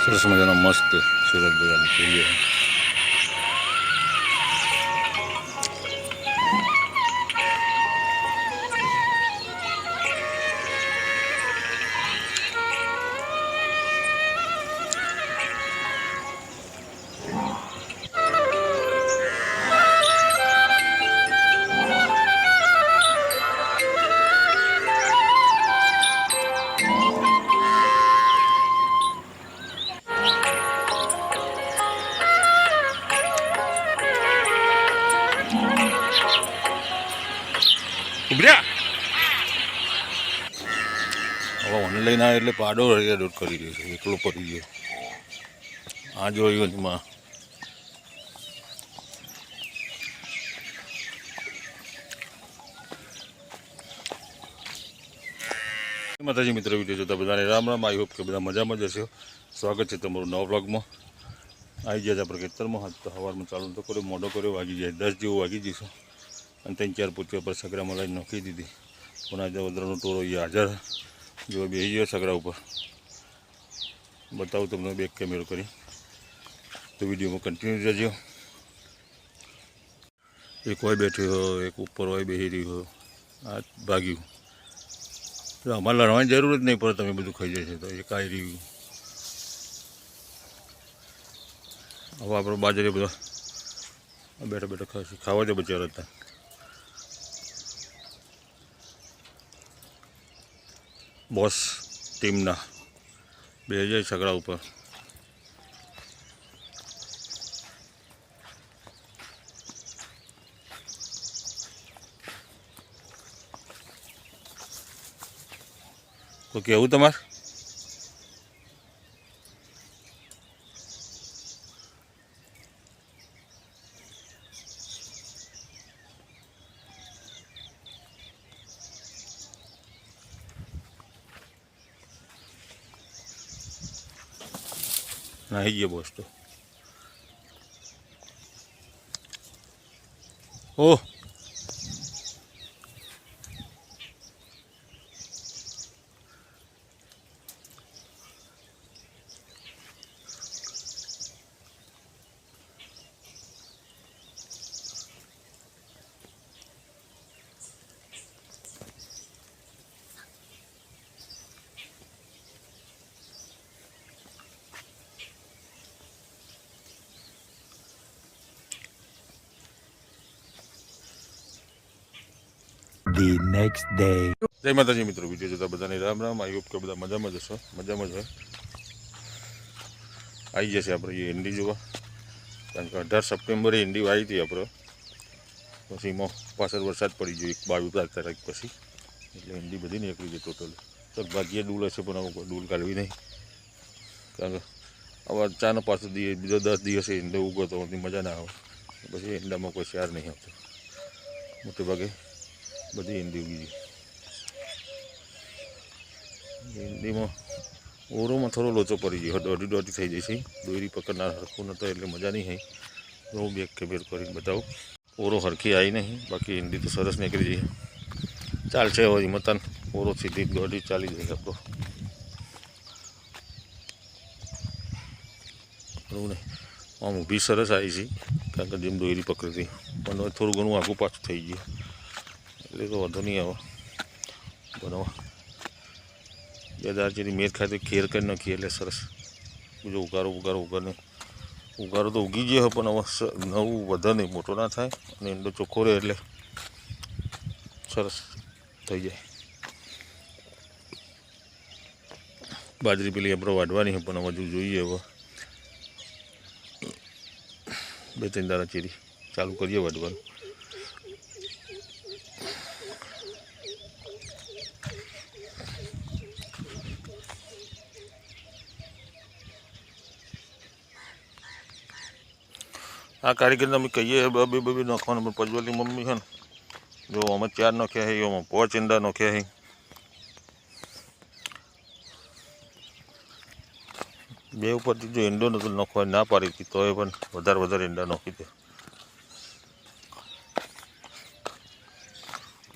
સરસ મજાનો મસ્ત સુરત બજાર જોઈએ. ઉભર્યા હવે ઓનલાઈન આવે એટલે પાડો રેડોટ કરી રહ્યો છે, એકલો પડી ગયો. આ જોયું એમાં માતાજી મિત્રો વિડીયો જોતા બધાને રામ રામ. આઈ હોપ કે બધા મજામાં જ હશે. સ્વાગત છે તમારું નવા બ્લોગમાં. આવી ગયા આપણે ખેતરમાં. હાથ તો સવારમાં ચાલુ તો કર્યો, મોડો કર્યો, વાગી જાય 10 જેવું વાગી જઈશું. અને 3-4 પૂછ્યો પર સગડામાં લાઈન નાખી દીધી. પણ આજે વદરાનો ટોળો એ હાજર જો બેસી ગયો સગડા ઉપર. બતાવું તમને બેક કેમેરો કરી, તો વિડીયોમાં કન્ટિન્યુ રહેજો. એક હોય બેઠ્યો હોય, એક ઉપર હોય બેસી રહ્યો હોય. આ ભાગ્યું તો અમારે લડવાની જરૂર જ નહીં પડે, તમે બધું ખાઈ જશે તો એ કાંઈ રહ્યું. હવે આપણે બાજરી બધા બેઠા બેઠા ખાવા દે બચારા હતા. બોસ ટીમના બે જાય સગડા ઉપર. તો કેવું તમારે? નાહી ગયો બોસ તો. ઓહ The next day. જય માતાજી મિત્રો, વિડીયો જોતા બધાને રામ રામ. આઈ હોપ કે બધા મજામાં જ હશો, મજામાં જ હોય. આવી જશે આપણે એ ઈંડી જોવા, કારણ કે 18 સપ્ટેમ્બરે ઈંડી વાવી હતી આપણે. પછી એમાં પાછળ વરસાદ પડી ગયો 22 તારીખ પછી, એટલે ઈંડી બધી નીકળી ગઈ ટોટલ. તો ભાગ્યે ડૂલ હશે, પણ હવે ડૂલ કાઢવી નહીં, કારણ કે હવે ચાનો પાછો બીજો 10 દિવસે ઈંડો ઉગો તો મજા ના આવે. પછી ઈંડામાં કોઈ શેર નહીં આવતો. મોટે ભાગે બધી ઈંડી ઉગી ગઈ. ઈંડીમાં ઓરોમાં થોડો લોચો પડી ગયો, દોઢી થઈ જશે. દોરી પકડનાર હરખું નતો એટલે મજા નહીં આવી. હું બેક કેમેર કરીને બતાવું. ઓરો હરખી આવી નહીં, બાકી ઈંડી તો સરસ નીકળી જઈએ. ચાલશે હવે મતન ઓરો સીધી દોઢી ચાલી જાય આપણો. બરાબર ને? આમ ઊભી સરસ આવી છે, કારણ કે જેમ દોરી પકડતી. પણ હવે થોડું ઘણું આખું પાછું થઈ ગયું, એટલે તો વાંધો નહીં આવે. બનાવો 2 દાર જેની મેર ખાય તો ખેર કરી નાખીએ એટલે સરસ. બીજો ઉગારો તો ઉગી ગયો, પણ હવે નવું વધે નહીં, મોટો ના થાય. અને ઈંડો ચોખ્ખો રહે એટલે સરસ થઈ જાય. બાજરી પેલી આપણે વાઢવાની છે, પણ હજુ જોઈએ. હવે 2-3 દાડા ચીરી ચાલુ કરીએ વાઢવાનું. આ કારીગરને અમે કહીએ બબે નાખવાનું, પણ પજવલની મમ્મી છે ને, જો અમે 4 નાખ્યા છે, એમાં 5 ઈંડા નાખ્યા છે. બે ઉપરથી જો ઈંડો નતો નાખવા ના પાડી હતી, તો એ પણ વધારે ઈંડા નાખી દે.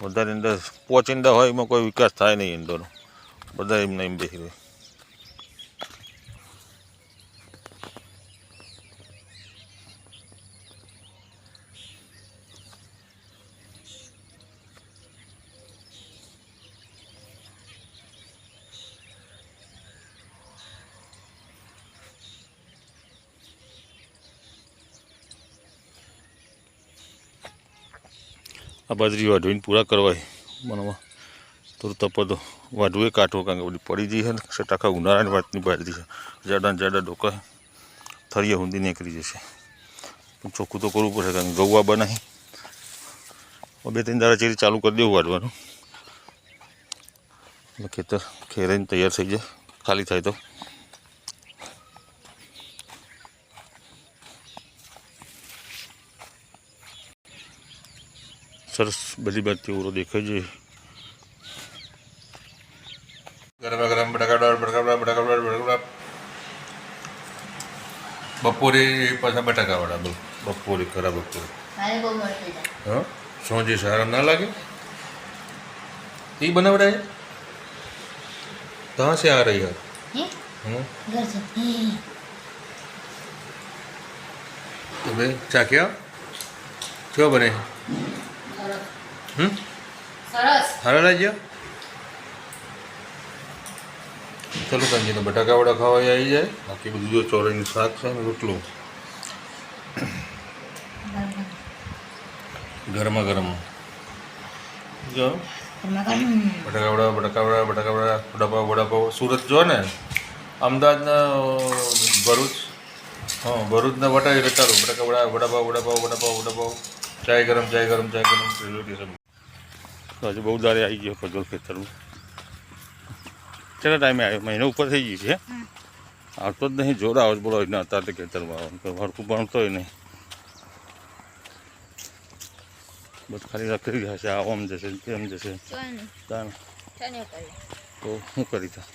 વધારે ઈંડા 5 ઈંડા હોય એમાં કોઈ વિકાસ થાય નહીં ઈંડોનો, બધા એમને એમ બેસી રહે. આ બાજરી વાઢવીને પૂરા કરવાય મનમાં થોડું તપો તો વાઢવું એ કાઢવો કારણ કે બધી પડી જઈ છે ને આખા ઉનાળાની વાતની બહારથી છે જાડા જાડા ડોકા થળિયા ઊંધી નીકળી જશે પણ ચોખ્ખું તો કરવું પડશે કારણ કે ગૌવા બનાવી 2-3 દાડા ચેરી ચાલુ કરી દેવું વાઢવાનું એટલે ખેતર ખેરાઈને તૈયાર થઈ જાય ખાલી થાય તો સરસ બધી બાજુથી ઓરો દેખાય છે ગરમા ગરમ બટાકા બપોરે પાછા બટાકાવાળા બોલ બપોરે ખરા બપોરે હા સોજે સારા ના લાગે ये बना रहा है कहाँ से आ रही है घर से तो भाई क्या क्या क्यों बने हरा राज्य चलो कंजी तो बटाका वड़ा खावा आई जाए बाकी બધું જો ચોળીનું શાક છે ને રોટલો ગરમા ગરમ જો બટાકા વડાપાવ સુરત જો ને અમદાવાદના ભરૂચ હા ભરૂચના વટા એટલે ચાલો વડાપાવ ચાય ગરમ રેલવે સ્ટેશન હજુ બહુ દારે આવી ગયો પગલ ખેતરમાં કેટલા ટાઈમે આવ્યો મહિનો ઉપર થઈ ગઈ છે આવતો જ નહીં જોર આવે બોલો ના અત્યારે ખેતરમાં આવવાનું હરખું ભણતોય નહીં બસ ખાલી રખડી ગયા છે આમ જશે તેમ જશે તો શું કરી તા